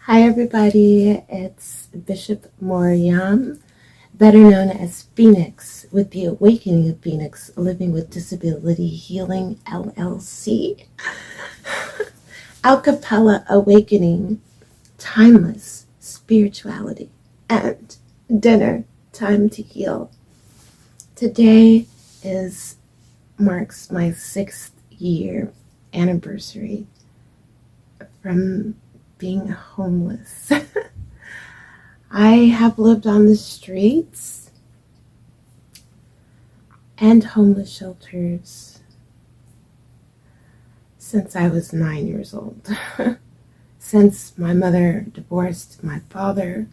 Hi everybody, it's Bishop Moriam, better known as Phoenix, with the Awakening of Phoenix, Living with Disability Healing LLC. Alcapella Awakening, Timeless Spirituality, and Dinner, Time to Heal. Today marks my 6th year anniversary from being homeless. I have lived on the streets and homeless shelters since I was 9 years old. Since my mother divorced my father,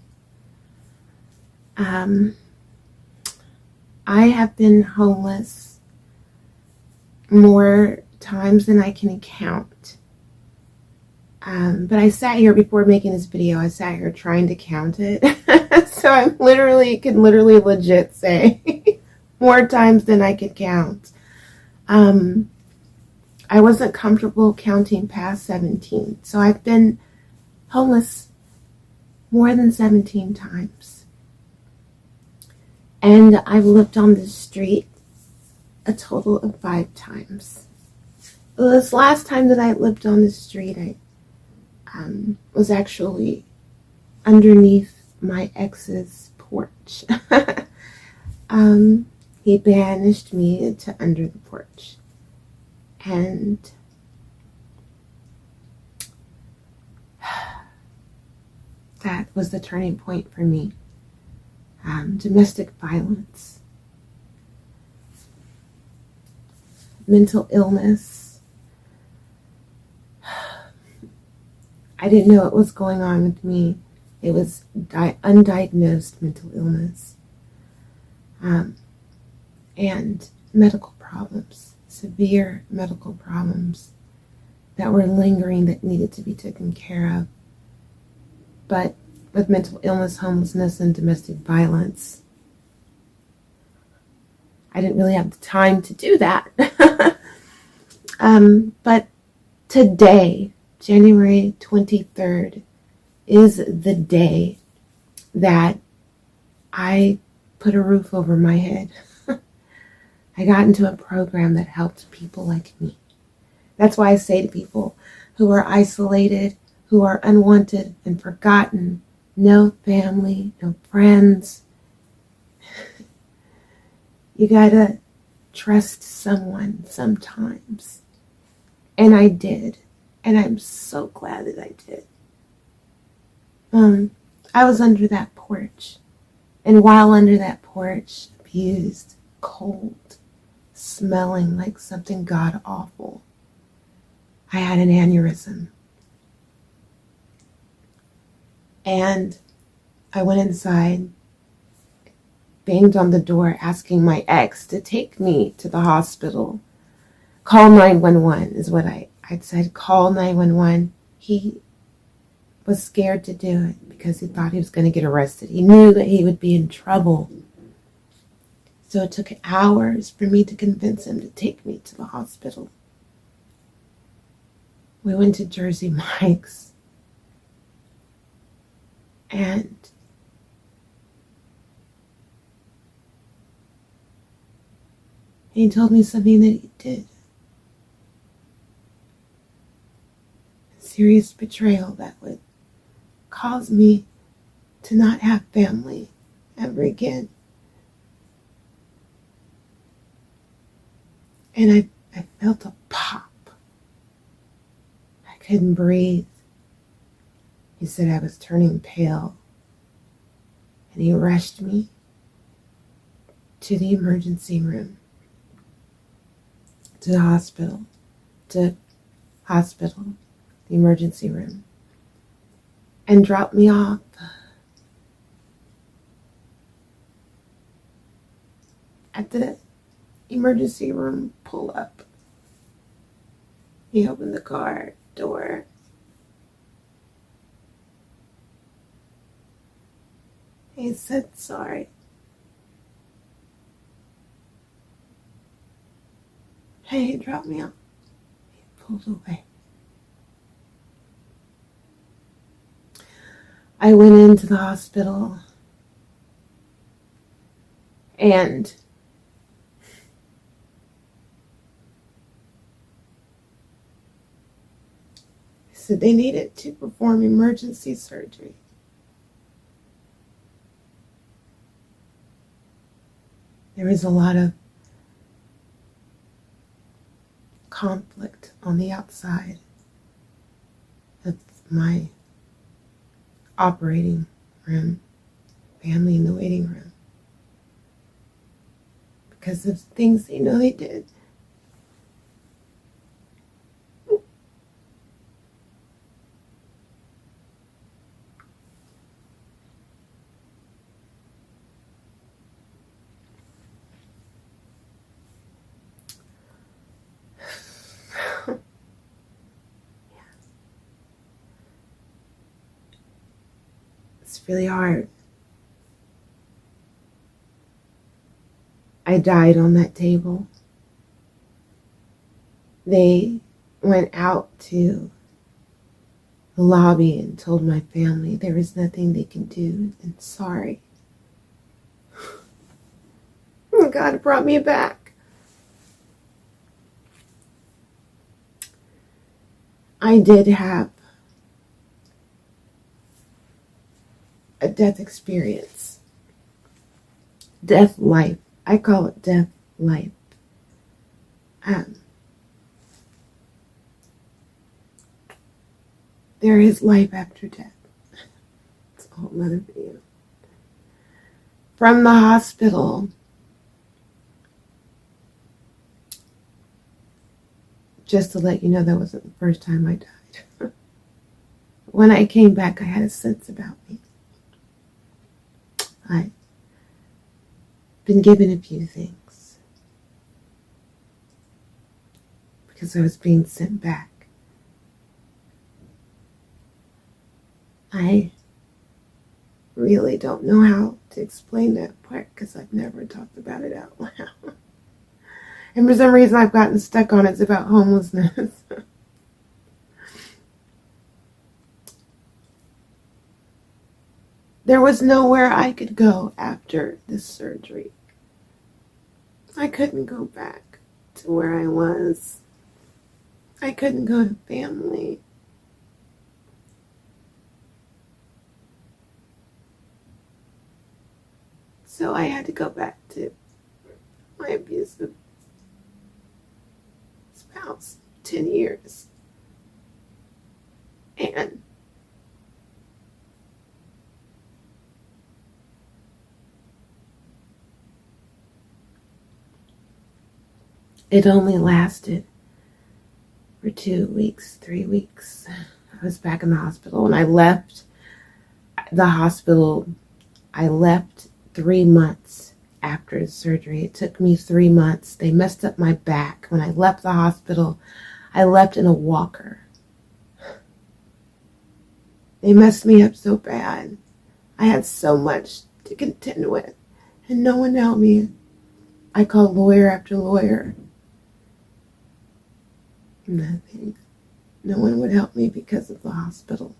I have been homeless more times than I can count. But I sat here before making this video, I sat here trying to count it. So I can literally legit say more times than I could count. I wasn't comfortable counting past 17. So I've been homeless more than 17 times. And I've lived on the street a total of 5 times. This last time that I lived on the street, I was actually underneath my ex's porch. He banished me to under the porch. And that was the turning point for me. Domestic violence, mental illness. I didn't know what was going on with me. It was undiagnosed mental illness. And medical problems, severe medical problems that were lingering that needed to be taken care of. But with mental illness, homelessness, and domestic violence, I didn't really have the time to do that. But today, January 23rd, is the day that I put a roof over my head. I got into a program that helped people like me. That's why I say to people who are isolated, who are unwanted and forgotten, no family, no friends, you gotta trust someone sometimes. And I did. And I'm so glad that I did. I was under that porch. And while under that porch, abused, cold, smelling like something god-awful, I had an aneurysm. And I went inside, banged on the door, asking my ex to take me to the hospital. Call 911 is what I'd said. Call 911. He was scared to do it because he thought he was going to get arrested. He knew that he would be in trouble. So it took hours for me to convince him to take me to the hospital. We went to Jersey Mike's. And he told me something that he did. A serious betrayal that would cause me to not have family ever again. And I felt a pop. I couldn't breathe. He said I was turning pale. And he rushed me to the emergency room, to the hospital, the emergency room, and dropped me off at the emergency room pull up. He opened the car door. He said sorry. Hey, he dropped me off. He pulled away. I went into the hospital and said they needed to perform emergency surgery. There was a lot of conflict on the outside of my operating room, family in the waiting room, because of things they know they did. It's really hard. I died on that table. They went out to the lobby and told my family there was nothing they can do and sorry. God brought me back. I did have a death experience. Death life. I call it death life. There is life after death. It's a whole other video. From the hospital, just to let you know, that wasn't the first time I died. When I came back, I had a sense about me. I've been given a few things because I was being sent back. I really don't know how to explain that part because I've never talked about it out loud. And for some reason I've gotten stuck on it. It's about homelessness. There was nowhere I could go after this surgery. I couldn't go back to where I was. I couldn't go to family. So I had to go back to my abusive spouse, 10 years. And it only lasted for 2 weeks, 3 weeks. I was back in the hospital. When I left the hospital, I left 3 months after the surgery. It took me 3 months. They messed up my back. When I left the hospital, I left in a walker. They messed me up so bad. I had so much to contend with, and no one helped me. I called lawyer after lawyer. Nothing. No one would help me because of the hospital.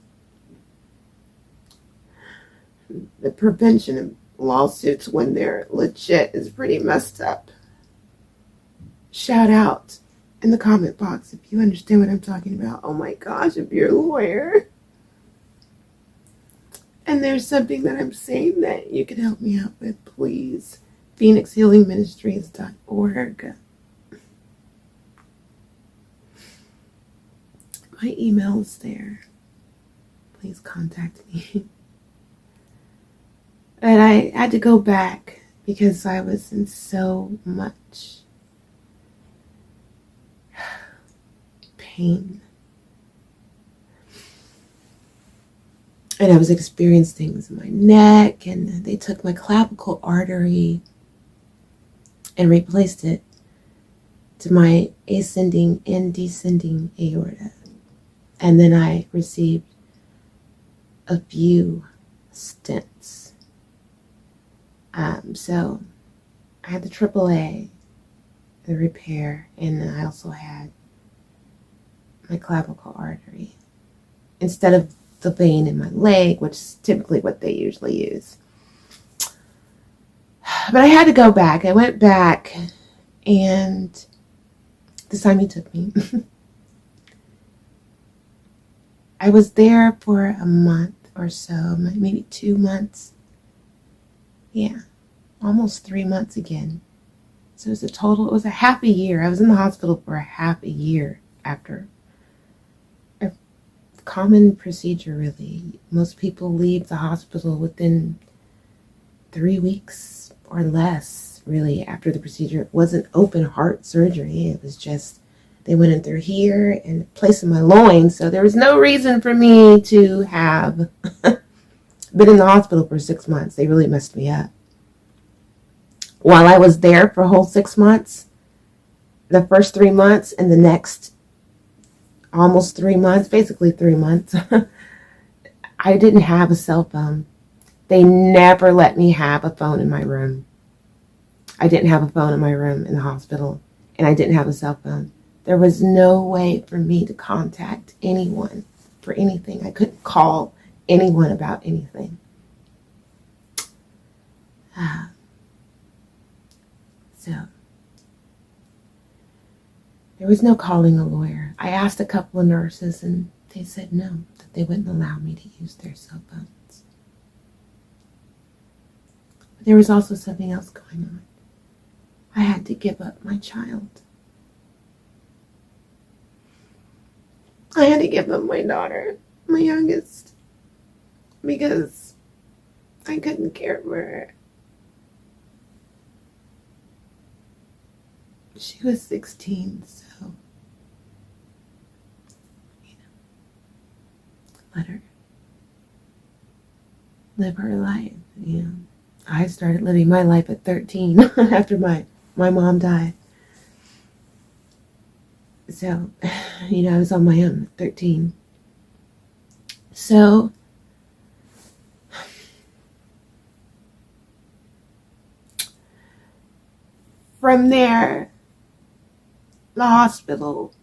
The prevention of lawsuits when they're legit is pretty messed up. Shout out in the comment box if you understand what I'm talking about. Oh my gosh, if you're a lawyer and there's something that I'm saying that you can help me out with, please. PhoenixHealingMinistries.org. My email is there. Please contact me. But I had to go back because I was in so much pain. And I was experiencing things in my neck, and they took my clavicle artery and replaced it to my ascending and descending aorta. And then I received a few stents. So I had the AAA, the repair, and I also had my clavicle artery. Instead of the vein in my leg, which is typically what they usually use. But I had to go back. I went back, and this time he took me. I was there for a month or so, maybe 2 months. Yeah, almost 3 months again. So it was a half a year. I was in the hospital for a half a year after a common procedure, really. Most people leave the hospital within 3 weeks or less, really, after the procedure. It wasn't open heart surgery. It was just, they went in through here and placed in my loins. So there was no reason for me to have been in the hospital for 6 months. They really messed me up. While I was there for a whole 6 months, the first 3 months and the next almost 3 months, basically 3 months, I didn't have a cell phone. They never let me have a phone in my room. I didn't have a phone in my room in the hospital, and I didn't have a cell phone. There was no way for me to contact anyone for anything. I couldn't call anyone about anything. So there was no calling a lawyer. I asked a couple of nurses, and they said no, that they wouldn't allow me to use their cell phones. But there was also something else going on. I had to give up my child. I had to give up my daughter, my youngest, because I couldn't care for her. She was 16, so, let her live her life. I started living my life at 13 after my mom died. So, I was on my own at 13. So, from there, the hospital,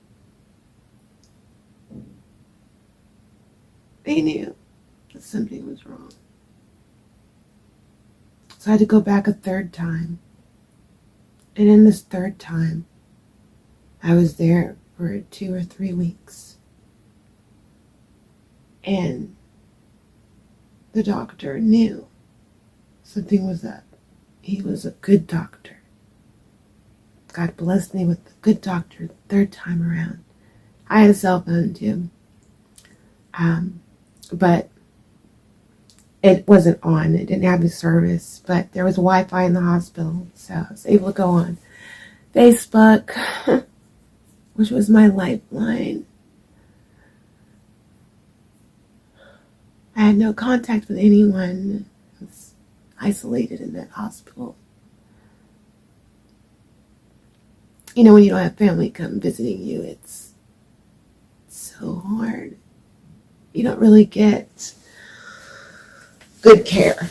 they knew that something was wrong. So I had to go back a third time. And in this third time, I was there for 2 or 3 weeks. And the doctor knew something was up. He was a good doctor. God blessed me with a good doctor the third time around. I had a cell phone too. But it wasn't on. It didn't have the service. But there was Wi-Fi in the hospital. So I was able to go on Facebook, which was my lifeline. I had no contact with anyone. I was isolated in that hospital. When you don't have family come visiting you, it's so hard. You don't really get good care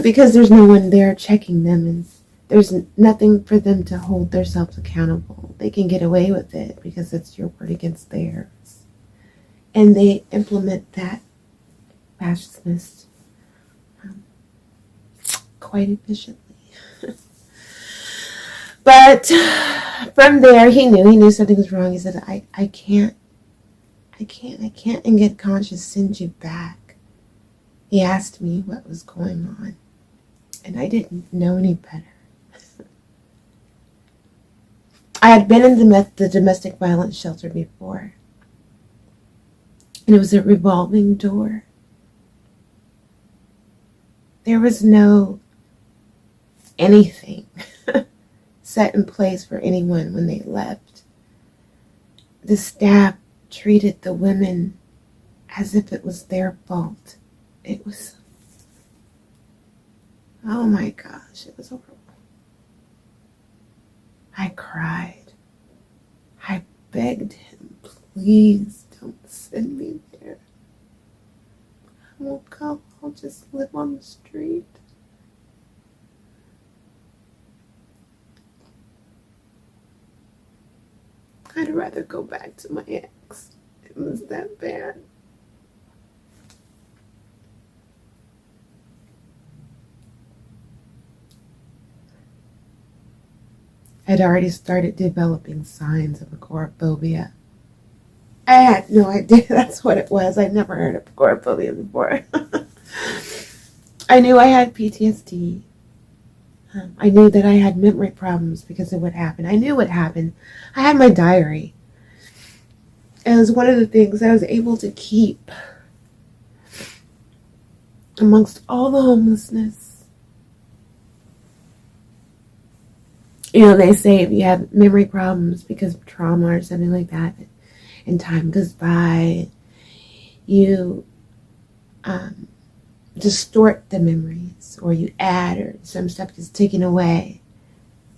because there's no one there checking them, and there's nothing for them to hold themselves accountable. They can get away with it because it's your word against theirs. And they implement that fascist quite efficiently. But from there, he knew something was wrong. He said, I can't in good conscience send you back. He asked me what was going on, and I didn't know any better. I had been in the domestic violence shelter before, and it was a revolving door. There was no anything set in place for anyone when they left. The staff treated the women as if it was their fault. It was, oh my gosh, it was horrible. I cried. I begged him, please don't send me there. I won't go. I'll just live on the street. I'd rather go back to my ex. It was that bad. had already started developing signs of agoraphobia. I had no idea that's what it was. I'd never heard of agoraphobia before. I knew I had PTSD. I knew that I had memory problems because of what happened. I knew what happened. I had my diary. It was one of the things I was able to keep amongst all the homelessness. You know, they say if you have memory problems because of trauma or something like that, and time goes by, you distort the memories, or you add, or some stuff is taken away.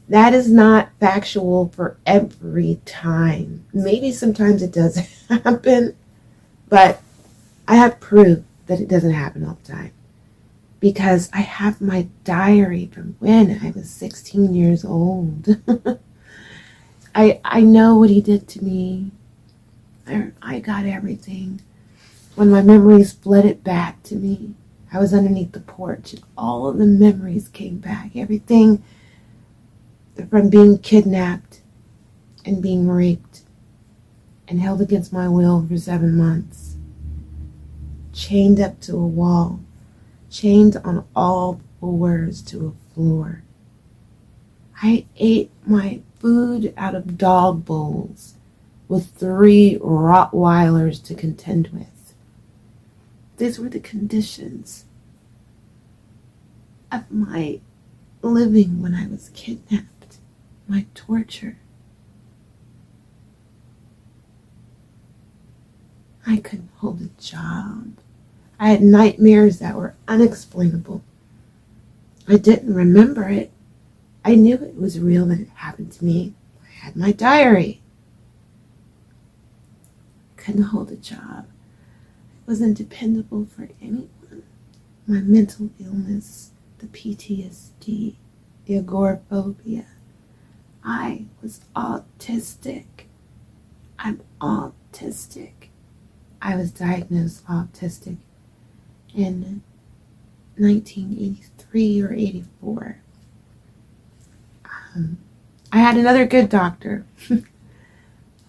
That is not factual for every time. Maybe sometimes it does happen, but I have proof that it doesn't happen all the time, because I have my diary from when I was 16 years old. I know what he did to me. I got everything. When my memories flooded back to me, I was underneath the porch and all of the memories came back. Everything from being kidnapped and being raped and held against my will for 7 months, chained up to a wall, chained on all fours to a floor. I ate my food out of dog bowls with 3 Rottweilers to contend with. These were the conditions of my living when I was kidnapped, my torture. I couldn't hold a job. I had nightmares that were unexplainable. I didn't remember it. I knew it was real that it happened to me. I had my diary. I couldn't hold a job. I wasn't dependable for anyone. My mental illness, the PTSD, the agoraphobia. I was autistic. I'm autistic. I was diagnosed autistic in 1983 or 84. I had another good doctor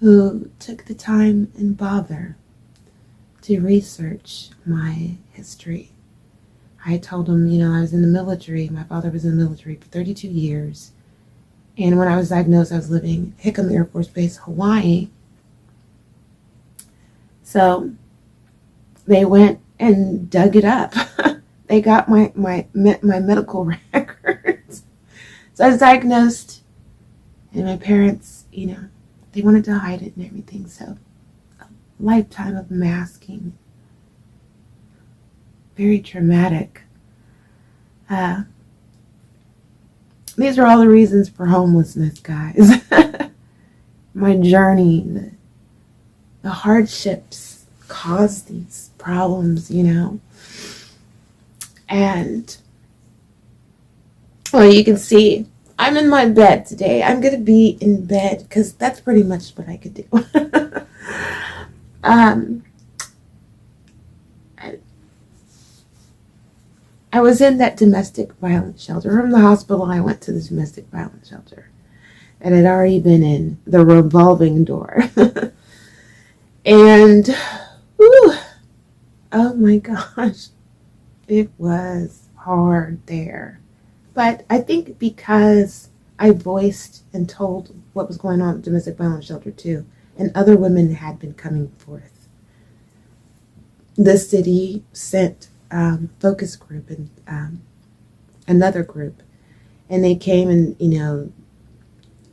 who took the time and bother to research my history. I told him, I was in the military. My father was in the military for 32 years. And when I was diagnosed, I was living at Hickam Air Force Base, Hawaii. So they went and dug it up. They got my medical records. So I was diagnosed, and my parents, they wanted to hide it and everything. So a lifetime of masking. Very traumatic. These are all the reasons for homelessness, guys. My journey, the hardships caused these problems, And, well, you can see I'm in my bed today. I'm going to be in bed because that's pretty much what I could do. I was in that domestic violence shelter. From the hospital, I went to the domestic violence shelter. And I'd already been in the revolving door. And, whew, oh my gosh, it was hard there. But I think because I voiced and told what was going on at the domestic violence shelter too, and other women had been coming forth, the city sent focus group and another group, and they came and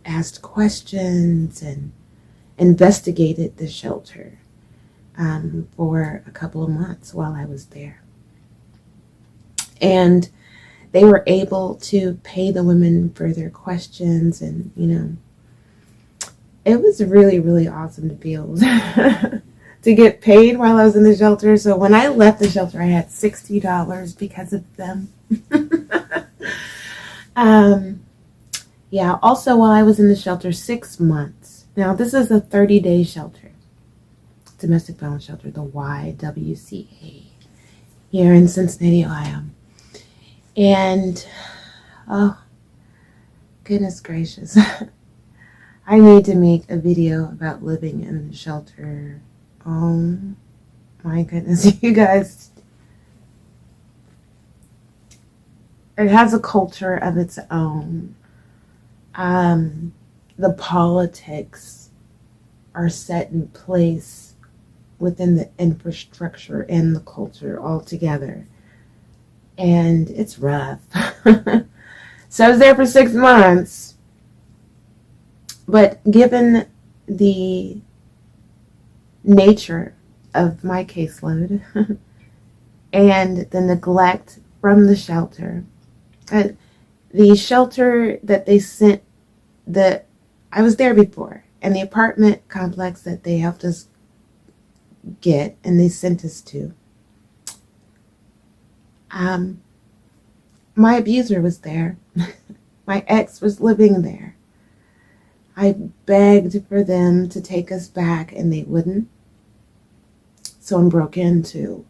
asked questions and investigated the shelter for a couple of months while I was there. And they were able to pay the women for their questions, and it was really, really awesome to be able to get paid while I was in the shelter. So when I left the shelter, I had $60 because of them. Yeah, also while I was in the shelter, 6 months. Now, this is a 30-day shelter, domestic violence shelter, the YWCA, here in Cincinnati, Ohio. And, oh, goodness gracious. I need to make a video about living in the shelter. Oh my goodness, you guys. It has a culture of its own. The politics are set in place within the infrastructure and the culture altogether. And it's rough. So I was there for 6 months. But given the nature of my caseload and the neglect from the shelter, the shelter that they sent, I was there before, and the apartment complex that they helped us get and they sent us to, my abuser was there. My ex was living there. I begged for them to take us back and they wouldn't. Someone broke into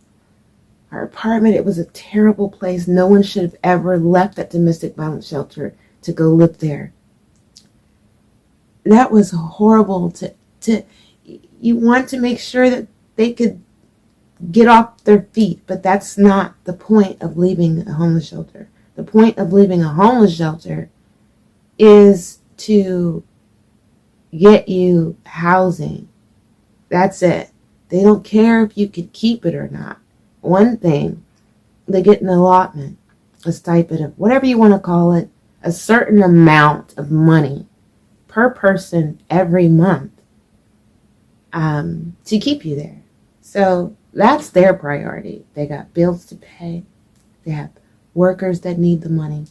our apartment. It was a terrible place. No one should have ever left that domestic violence shelter to go live there. That was horrible. You want to make sure that they could get off their feet, but that's not the point of leaving a homeless shelter. The point of leaving a homeless shelter is to get you housing. That's it. They don't care if you could keep it or not. One thing, they get an allotment, a stipend of whatever you want to call it, a certain amount of money per person every month to keep you there. So that's their priority. They got bills to pay. They have workers that need the money.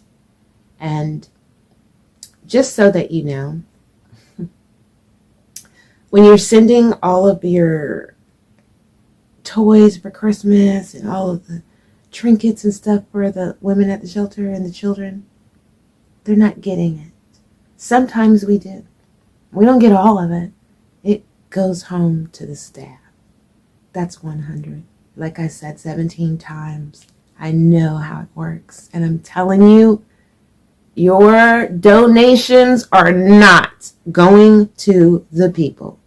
And just so that you know, when you're sending all of your toys for Christmas and all of the trinkets and stuff for the women at the shelter and the children, they're not getting it. Sometimes we do. We don't get all of it. It goes home to the staff. That's 100. Like I said 17 times. I know how it works. And I'm telling you, your donations are not going to the people.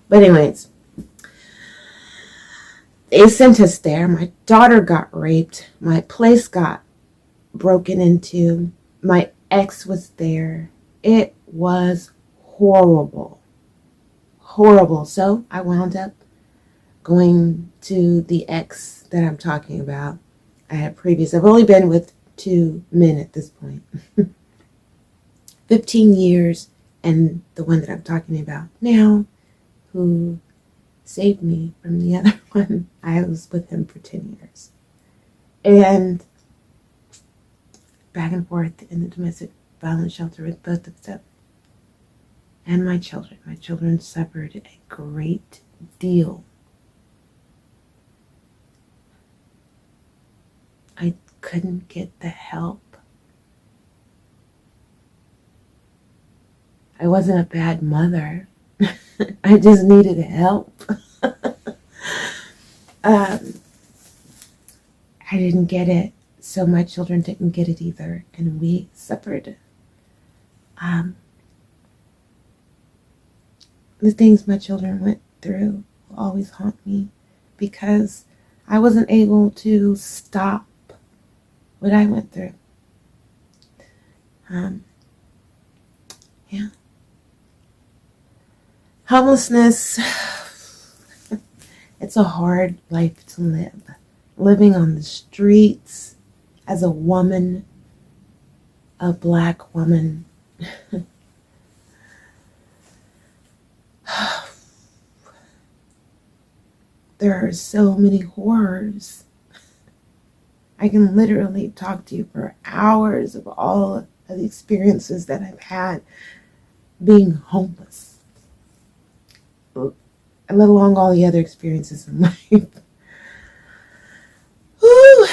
But anyways, they sent us there. My daughter got raped. My place got broken into. My ex was there. It was horrible. Horrible. So I wound up going to the ex that I'm talking about. I've only been with 2 men at this point. 15 years, and the one that I'm talking about now, who saved me from the other one, I was with him for 10 years. And back and forth in the domestic violence shelter with both of them. And my children. My children suffered a great deal. I couldn't get the help. I wasn't a bad mother. I just needed help. I didn't get it, so my children didn't get it either, and we suffered. The things my children went through will always haunt me because I wasn't able to stop what I went through. Yeah. Homelessness, it's a hard life to live. Living on the streets as a woman, a black woman. There are so many horrors. I can literally talk to you for hours of all of the experiences that I've had being homeless, let alone all the other experiences in life. Whew.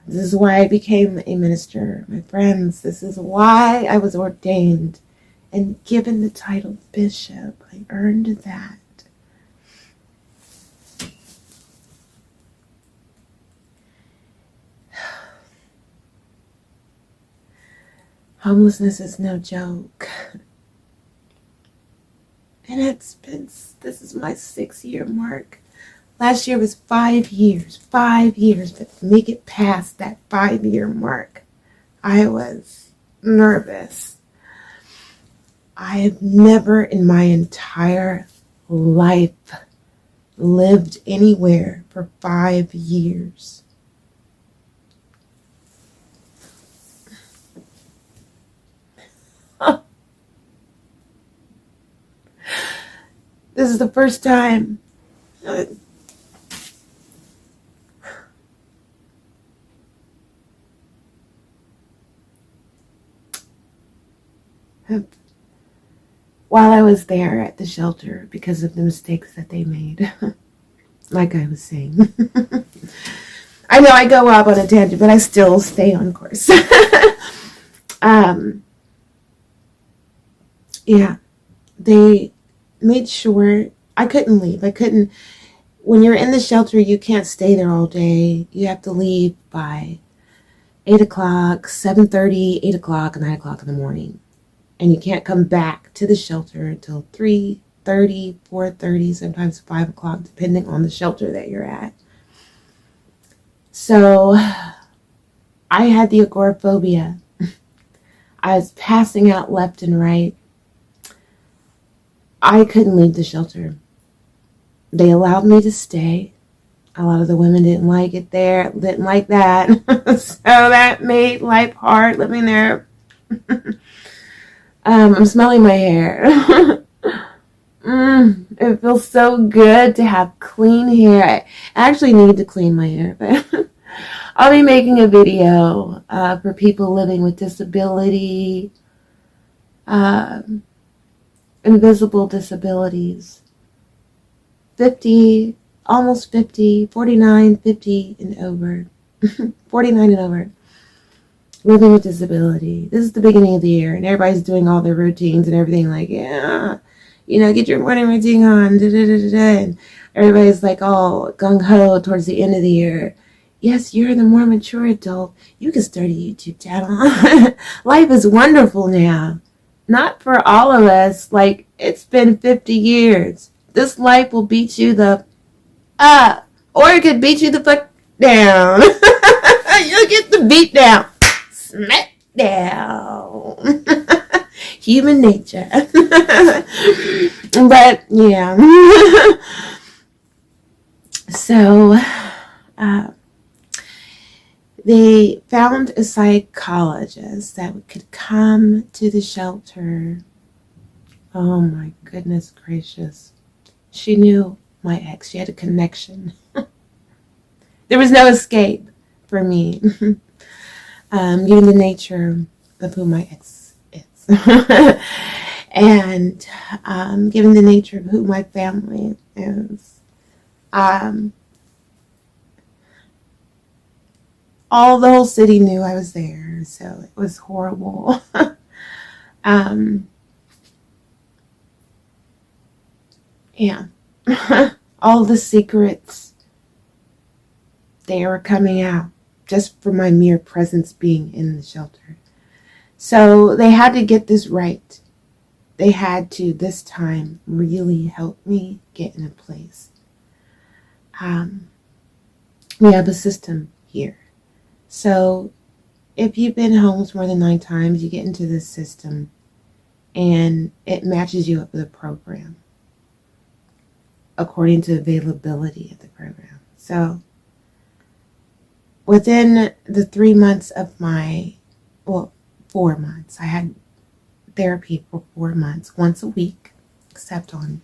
This is why I became a minister, my friends. This is why I was ordained and given the title bishop. I earned that. Homelessness is no joke. And this is my 6-year mark. Last year was 5 years, but to make it past that 5-year mark, I was nervous. I have never in my entire life lived anywhere for 5 years. This is the first time. While I was there at the shelter, because of the mistakes that they made, like I was saying. I know I go up on a tangent, but I still stay on course. Yeah, they made sure I couldn't leave. When you're in the shelter, you can't stay there all day. You have to leave by 8 o'clock, 7:30, 8 o'clock, 9 o'clock in the morning. And you can't come back to the shelter until 3:30, 4:30, sometimes 5 o'clock, depending on the shelter that you're at. So I had the agoraphobia. I was passing out left and right. I couldn't leave the shelter. They allowed me to stay. A lot of the women didn't like it there, didn't like that. So that made life hard living there. I'm smelling my hair. It feels so good to have clean hair. I actually need to clean my hair, but I'll be making a video for people living with disability, invisible disabilities. 50, almost 50, 49, 50 and over. 49 and over. Living with disability. This is the beginning of the year, and everybody's doing all their routines and everything like, yeah, get your morning routine on, and everybody's like all gung-ho towards the end of the year. Yes, you're the more mature adult. You can start a YouTube channel. Life is wonderful now. Not for all of us. Like, it's been 50 years. This life will beat you the up, or it could beat you the fuck down. You'll get the beat down. Smack down. Human nature. But yeah. So they found a psychologist that could come to the shelter. Oh my goodness gracious. She knew my ex. She had a connection. There was no escape for me. Given the nature of who my ex is. And given the nature of who my family is. All the whole city knew I was there, so it was horrible. Yeah. All the secrets, they were coming out just for my mere presence being in the shelter. So they had to get this right. They had to, this time, really help me get in a place. We have a system here. So if you've been homeless more than 9 times, you get into this system and it matches you up with a program according to availability of the program. So within the 3 months of 4 months, I had therapy for 4 months, once a week, except on,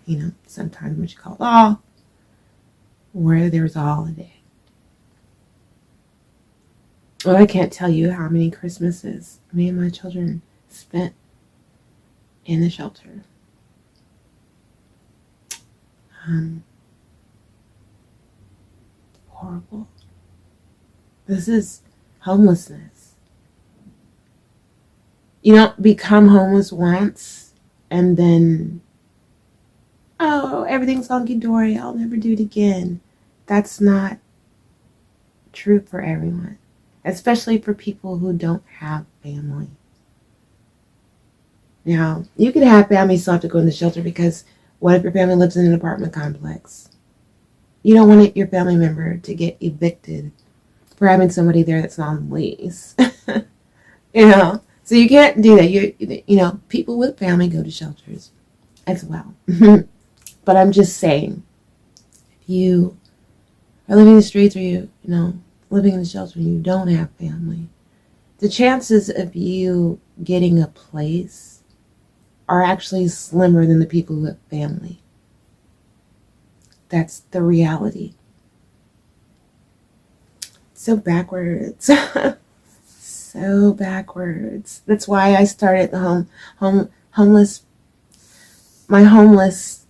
sometimes when she called off, or there was a holiday. Well, I can't tell you how many Christmases me and my children spent in the shelter. Horrible. This is homelessness. You don't become homeless once and then, everything's hunky-dory, I'll never do it again. That's not true for everyone, especially for people who don't have family. Now, you can have family still have to go in the shelter because what if your family lives in an apartment complex? You don't want your family member to get evicted for having somebody there that's on lease. So you can't do that. People with family go to shelters as well. But I'm just saying, if you are living in the streets or living in the shelter and you don't have family, the chances of you getting a place are actually slimmer than the people who have family. That's the reality. So backwards. So backwards. That's why I started the homeless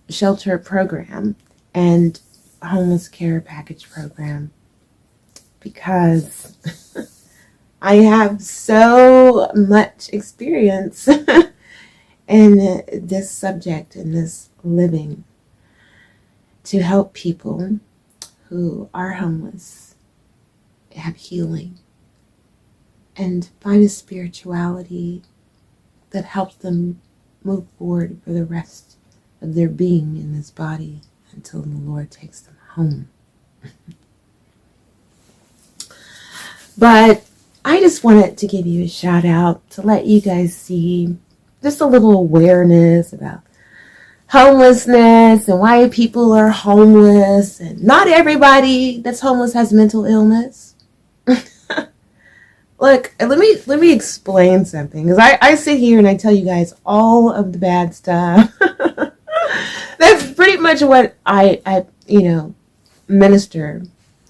shelter program and homeless care package program, because I have so much experience in this subject, in this living, to help people who are homeless have healing and find a spirituality that helps them move forward for the rest of their being in this body until the Lord takes them home. But I just wanted to give you a shout out to let you guys see just a little awareness about homelessness and why people are homeless. And not everybody that's homeless has mental illness. Look, let me explain something, because I sit here and I tell you guys all of the bad stuff. That's pretty much what I minister.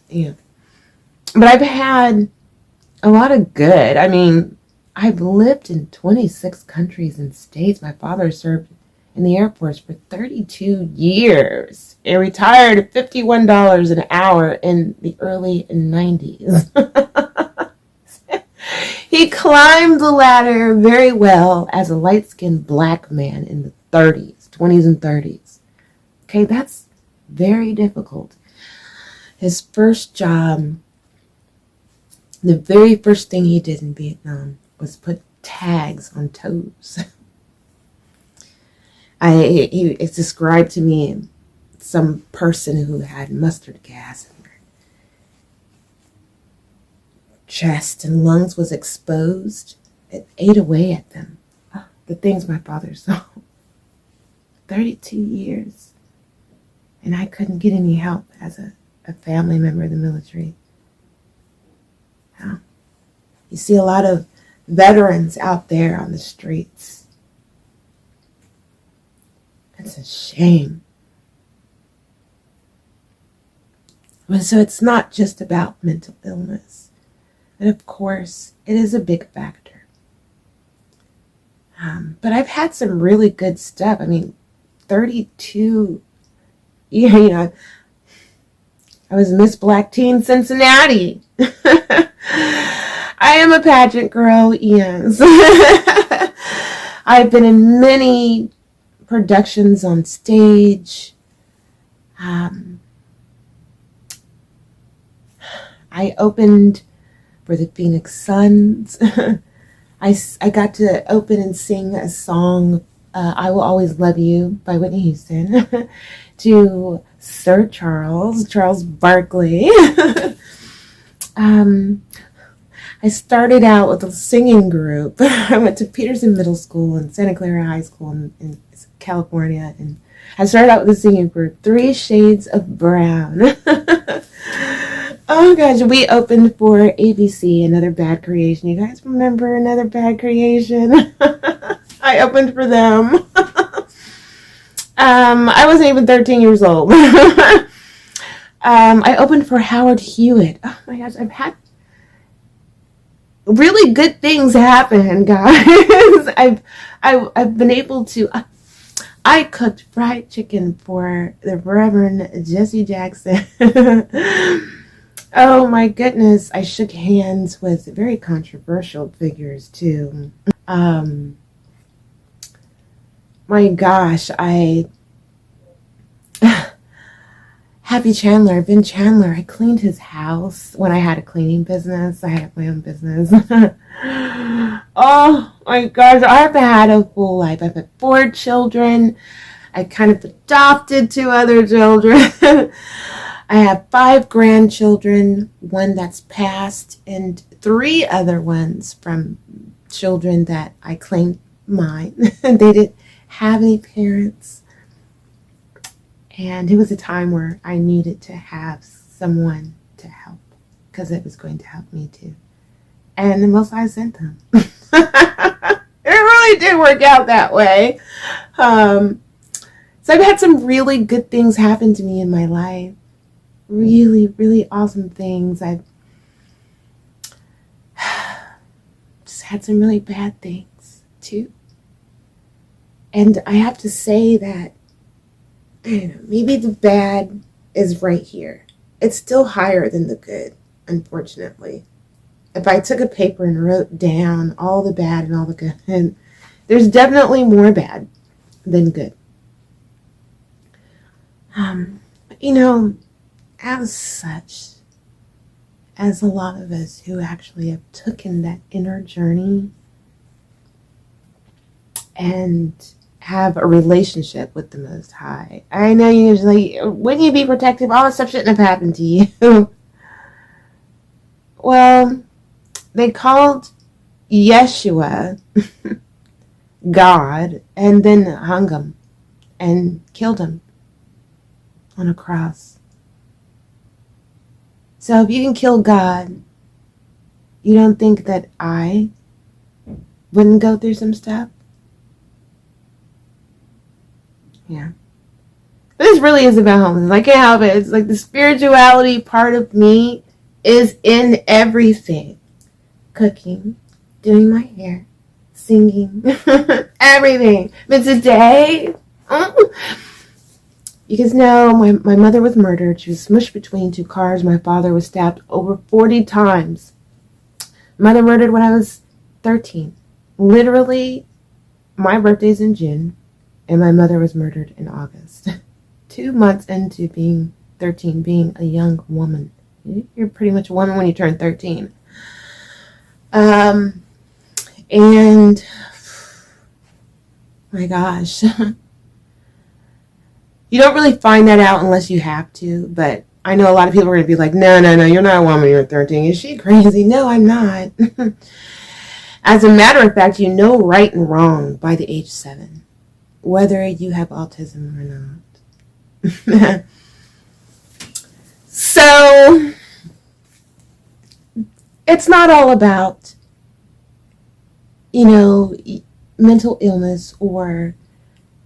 But I've had a lot of good. I mean, I've lived in 26 countries and states. My father served in the Air Force for 32 years and retired at $51 an hour in the early 90s. He climbed the ladder very well as a light-skinned black man in the 20s and 30s. Okay, that's very difficult. His first job, the very first thing he did in Vietnam was put tags on toes. It's described to me some person who had mustard gas in their chest and lungs was exposed. It ate away at them. Oh, the things my father saw. 32 years. And I couldn't get any help as a family member of the military. Yeah. You see a lot of veterans out there on the streets. It's a shame. So it's not just about mental illness. But of course, it is a big factor. But I've had some really good stuff. I mean, 32 years, I was Miss Black Teen Cincinnati. I am a pageant girl, yes. I've been in many productions on stage. I opened for the Phoenix Suns. I got to open and sing a song, I Will Always Love You by Whitney Houston, to Sir Charles Barkley. I started out with a singing group. I went to Peterson Middle School and Santa Clara High School in California, and I started out with a singing group, 3 Shades of Brown. Oh gosh, we opened for ABC, Another Bad Creation. You guys remember Another Bad Creation? I opened for them. I wasn't even 13 years old. I opened for Howard Hewitt. Oh my gosh, I've had really good things happen, guys. I've been able to. I cooked fried chicken for the Reverend Jesse Jackson. Oh my goodness, I shook hands with very controversial figures too. My gosh, I Happy Chandler, Ben Chandler. I cleaned his house when I had a cleaning business. I had my own business. Oh my gosh, I've had a full life. I've had 4 children. I kind of adopted 2 other children. I have 5 grandchildren, 1 that's passed, and 3 other ones from children that I claimed mine. They didn't have any parents. And it was a time where I needed to have someone to help because it was going to help me too. And the most I sent them. It really did work out that way. So I've had some really good things happen to me in my life. Really, really awesome things. I've just had some really bad things too. And I have to say that, I don't know, maybe the bad is right here. It's still higher than the good, unfortunately. If I took a paper and wrote down all the bad and all the good, and there's definitely more bad than good. But as such, as a lot of us who actually have taken that inner journey and have a relationship with the Most High. I know you're usually, wouldn't you be protective? All this stuff shouldn't have happened to you. Well, they called Yeshua God and then hung him and killed him on a cross. So if you can kill God, you don't think that I wouldn't go through some stuff? Yeah. But this really is about homelessness. I can't help it. It's like the spirituality part of me is in everything. Cooking, doing my hair, singing, everything. But today, you guys know my mother was murdered. She was smushed between 2 cars. My father was stabbed over 40 times. Mother murdered when I was 13. Literally, my birthday's in June. And my mother was murdered in August. 2 months into being 13, being a young woman. You're pretty much a woman when you turn 13. And my gosh. You don't really find that out unless you have to. But I know a lot of people are going to be like, no, you're not a woman, you're 13. Is she crazy? No, I'm not. As a matter of fact, you know right and wrong by the age 7. Whether you have autism or not. So, it's not all about, mental illness or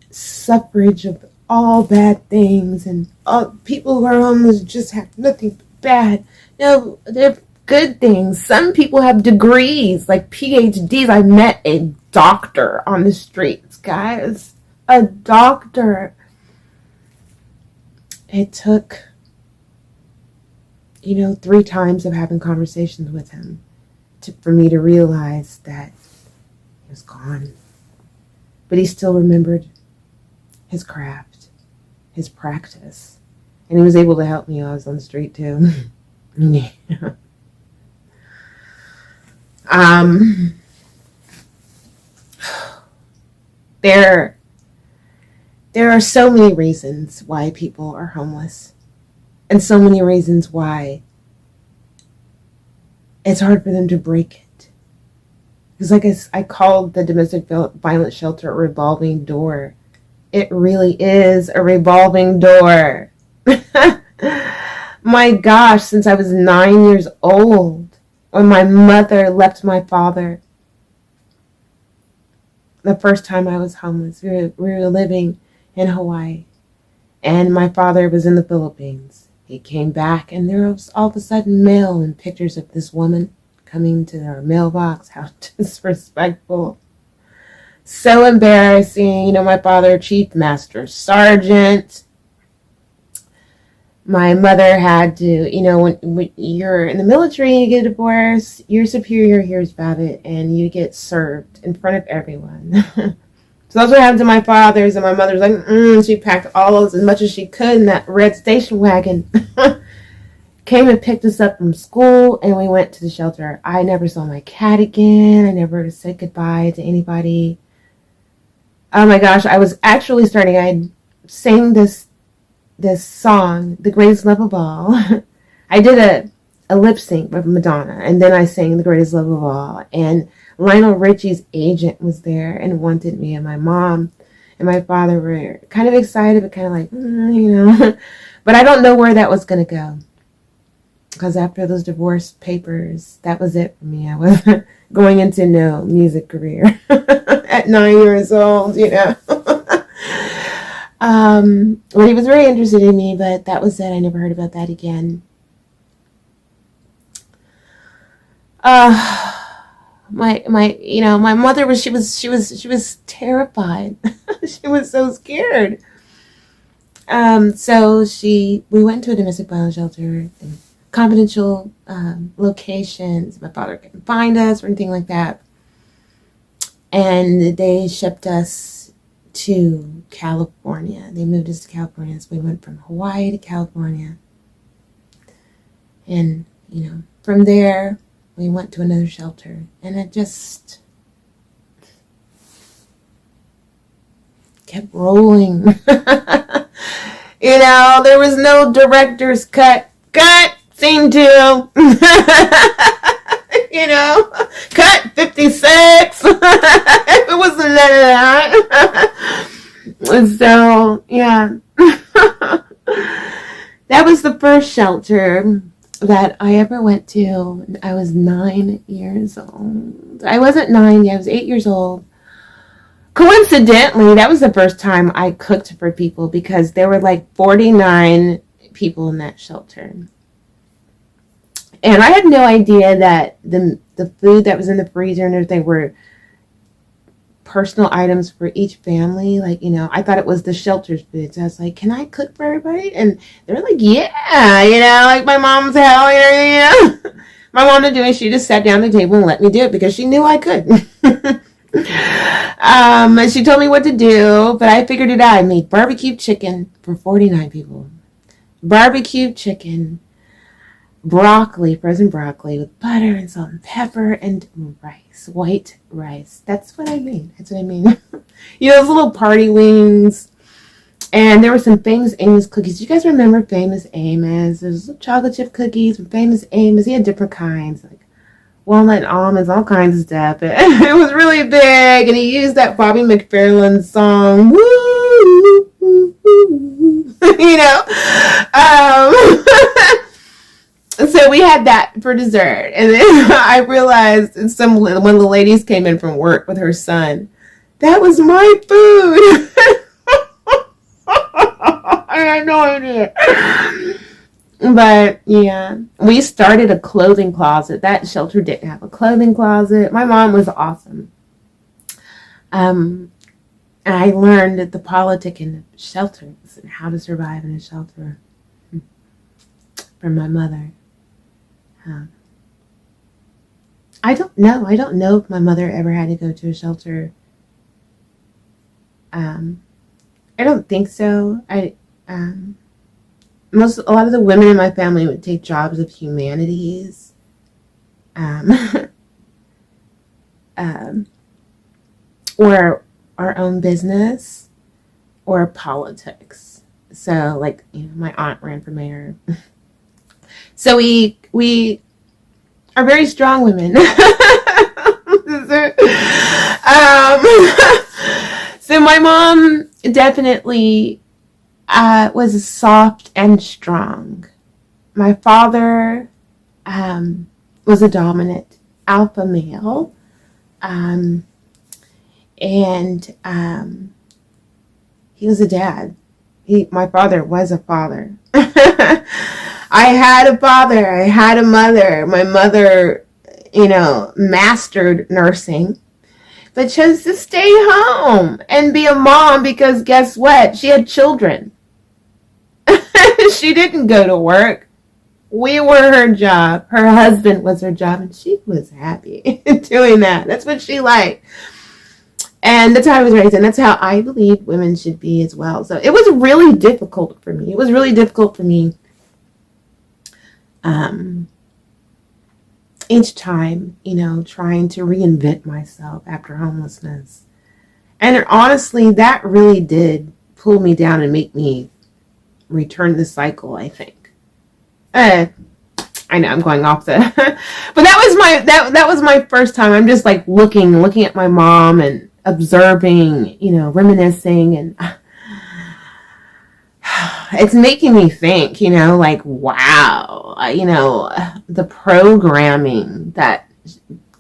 suffrage of all bad things and all people who are homeless just have nothing but bad. No, they're good things. Some people have degrees, like PhDs. I met a doctor on the streets, guys. A doctor. It took, 3 times of having conversations with him for me to realize that he was gone. But he still remembered his craft, his practice. And he was able to help me while I was on the street too. Yeah. There are so many reasons why people are homeless, and so many reasons why it's hard for them to break it. Because like I called the domestic violence shelter a revolving door. It really is a revolving door. My gosh, since I was 9 years old, when my mother left my father, the first time I was homeless, we were living in Hawaii, and my father was in the Philippines. He came back, and there was all of a sudden mail and pictures of this woman coming to our mailbox. How disrespectful. So embarrassing. My father, Chief Master Sergeant. My mother had to, when you're in the military and you get a divorce, your superior hears about it and you get served in front of everyone. So that's what happened to my father's, and my mother's like, she packed all those as much as she could in that red station wagon. Came and picked us up from school, and we went to the shelter. I never saw my cat again. I never said goodbye to anybody. Oh my gosh, I was actually I sang this song, The Greatest Love of All. I did a lip sync with Madonna, and then I sang The Greatest Love of All. And Lionel Richie's agent was there and wanted me, and my mom and my father were kind of excited, but kind of like, But I don't know where that was going to go. Because after those divorce papers, that was it for me. I was going into no music career at 9 years old, But he was very interested in me, but that was it. I never heard about that again. My mother was she was terrified. She was so scared. So we went to a domestic violence shelter in confidential locations. My father couldn't find us or anything like that. And they shipped us to California. They moved us to California. So we went from Hawaii to California. And, from there, we went to another shelter. And it just kept rolling. There was no director's cut. Scene 2. Cut 56. It wasn't none of that. So, yeah. That was the first shelter that I ever went to. I was 9 years old. I wasn't 9 yet. I was 8 years old. Coincidentally, that was the first time I cooked for people because there were like 49 people in that shelter. And I had no idea that the food that was in the freezer and everything were personal items for each family. I thought it was the shelter's food. So I was like, can I cook for everybody? And they were like, yeah, like my mom's help and everything, My mom didn't do it. She just sat down at the table and let me do it because she knew I could. She told me what to do, but I figured it out. I made barbecue chicken for 49 people. Barbecue chicken, broccoli, frozen broccoli with butter and salt and pepper and rice, white rice. That's what I mean. Those little party wings. And there were some Famous Amos cookies. You guys remember Famous Amos? There's chocolate chip cookies from Famous Amos. He had different kinds, like walnut, almonds, all kinds of stuff. It was really big, and he used that Bobby McFerrin song. Woo, woo, woo. So we had that for dessert, and then I realized one of the ladies came in from work with her son. That was my food. I had no idea. But yeah, we started a clothing closet. That shelter didn't have a clothing closet. My mom was awesome. And I learned the politic in shelters and how to survive in a shelter from my mother. I don't know. I don't know if my mother ever had to go to a shelter. I don't think so. A lot of the women in my family would take jobs of humanities, or our own business, or politics. So, my aunt ran for mayor. So we are very strong women. So my mom definitely was soft and strong. My father was a dominant alpha male, and he was a dad. My father was a father. I had a father. I had a mother. My mother, mastered nursing, but chose to stay home and be a mom because guess what? She had children. She didn't go to work. We were her job. Her husband was her job, and she was happy doing that. That's what she liked. And that's how I was raised, and that's how I believe women should be as well. So it was really difficult for me. It was really difficult for me each time, trying to reinvent myself after homelessness. And honestly, that really did pull me down and make me return the cycle, I think. I know I'm going off the but that was my first time. I'm just like looking at my mom and observing, reminiscing, and it's making me think, like, wow, the programming that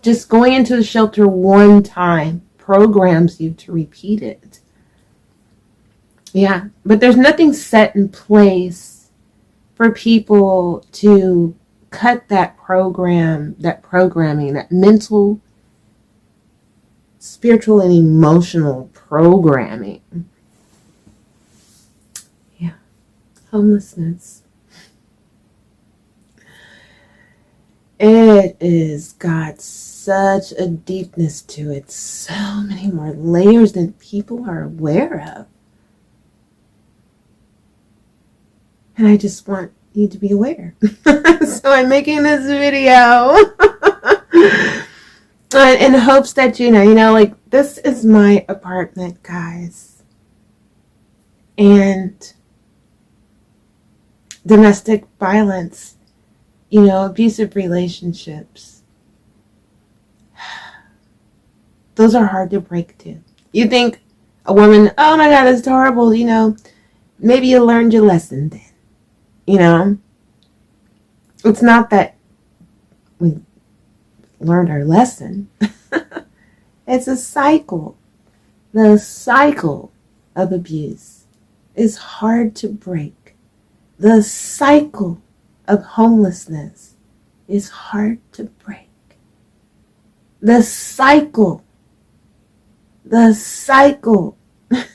just going into the shelter one time programs you to repeat it. Yeah, but there's nothing set in place for people to cut that programming, that mental, spiritual, and emotional programming. Yeah, homelessness. It is got such a deepness to it, so many more layers than people are aware of. And I just want you to be aware. So I'm making this video in hopes that like, this is my apartment, guys. And domestic violence, abusive relationships, those are hard to break too. You think a woman, oh my God, it's horrible, maybe you learned your lesson then. It's not that we learned our lesson. It's a cycle. The cycle of abuse is hard to break. The cycle of homelessness is hard to break. The cycle.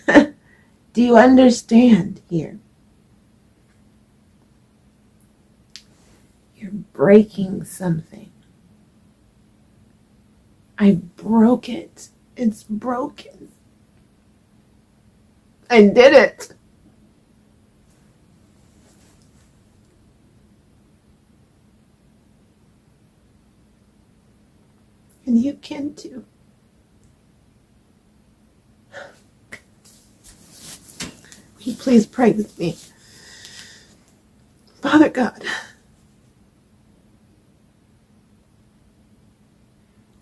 Do you understand here? You're breaking something. I broke it. It's broken. I did it. And you can too. Will you please pray with me? Father God,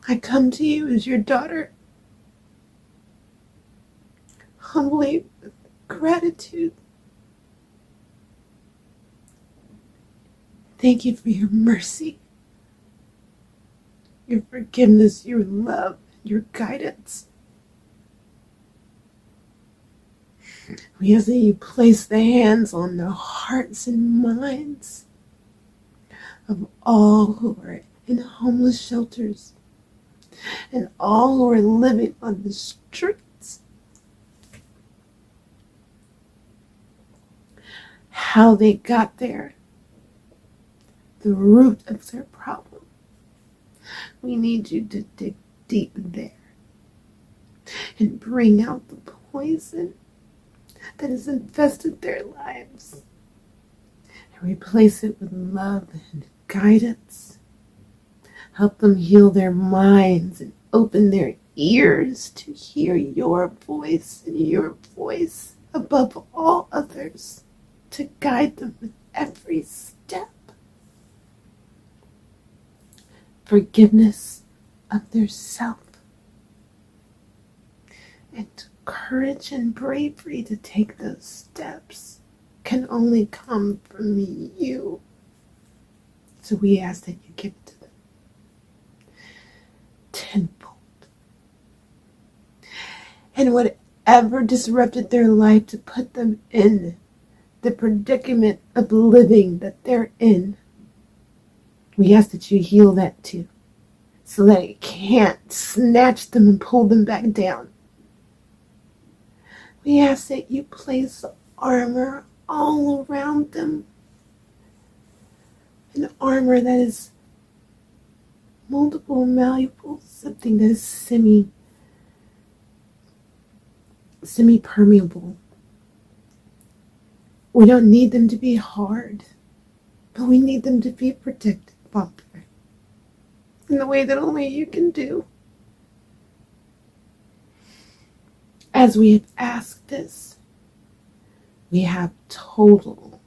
I come to you as your daughter, humbly, with gratitude. Thank you for your mercy, your forgiveness, your love, your guidance. We ask that you place the hands on the hearts and minds of all who are in homeless shelters and all who are living on the streets. How they got there, the root of their problem. We need you to dig deep there and bring out the poison that has infested their lives and replace it with love and guidance. Help them heal their minds and open their ears to hear your voice, and your voice above all others, to guide them with every step. Forgiveness of their self, and courage and bravery to take those steps can only come from you. So we ask that you give it to them tenfold. And whatever disrupted their life to put them in the predicament of living that they're in, we ask that you heal that too, so that it can't snatch them and pull them back down. We ask that you place armor all around them, an armor that is multiple, malleable, something that is semi-permeable. We don't need them to be hard, but we need them to be protected, Father, in the way that only you can do. As we have asked this, we have total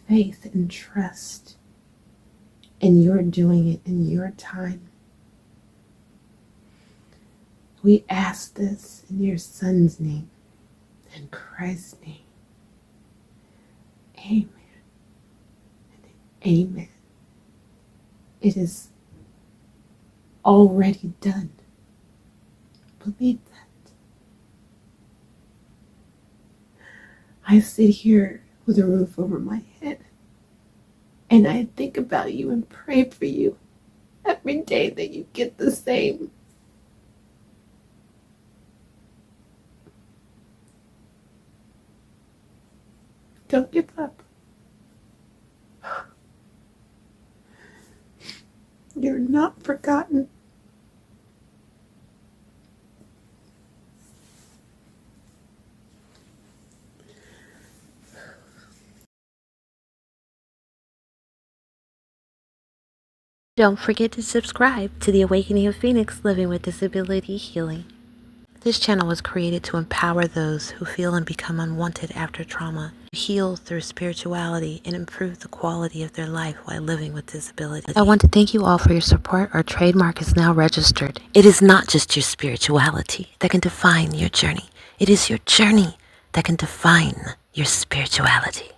faith and trust, and you're doing it in your time. We ask this in your Son's name, in Christ's name. Amen. Amen. It is already done. Believe that. I sit here with a roof over my head, and I think about you and pray for you every day that you get the same. Don't give up. You're not forgotten. Don't forget to subscribe to the Awakening of Phoenix Living with Disability Healing. This channel was created to empower those who feel and become unwanted after trauma, heal through spirituality, and improve the quality of their life while living with disability. I want to thank you all for your support. Our trademark is now registered. It is not just your spirituality that can define your journey. It is your journey that can define your spirituality.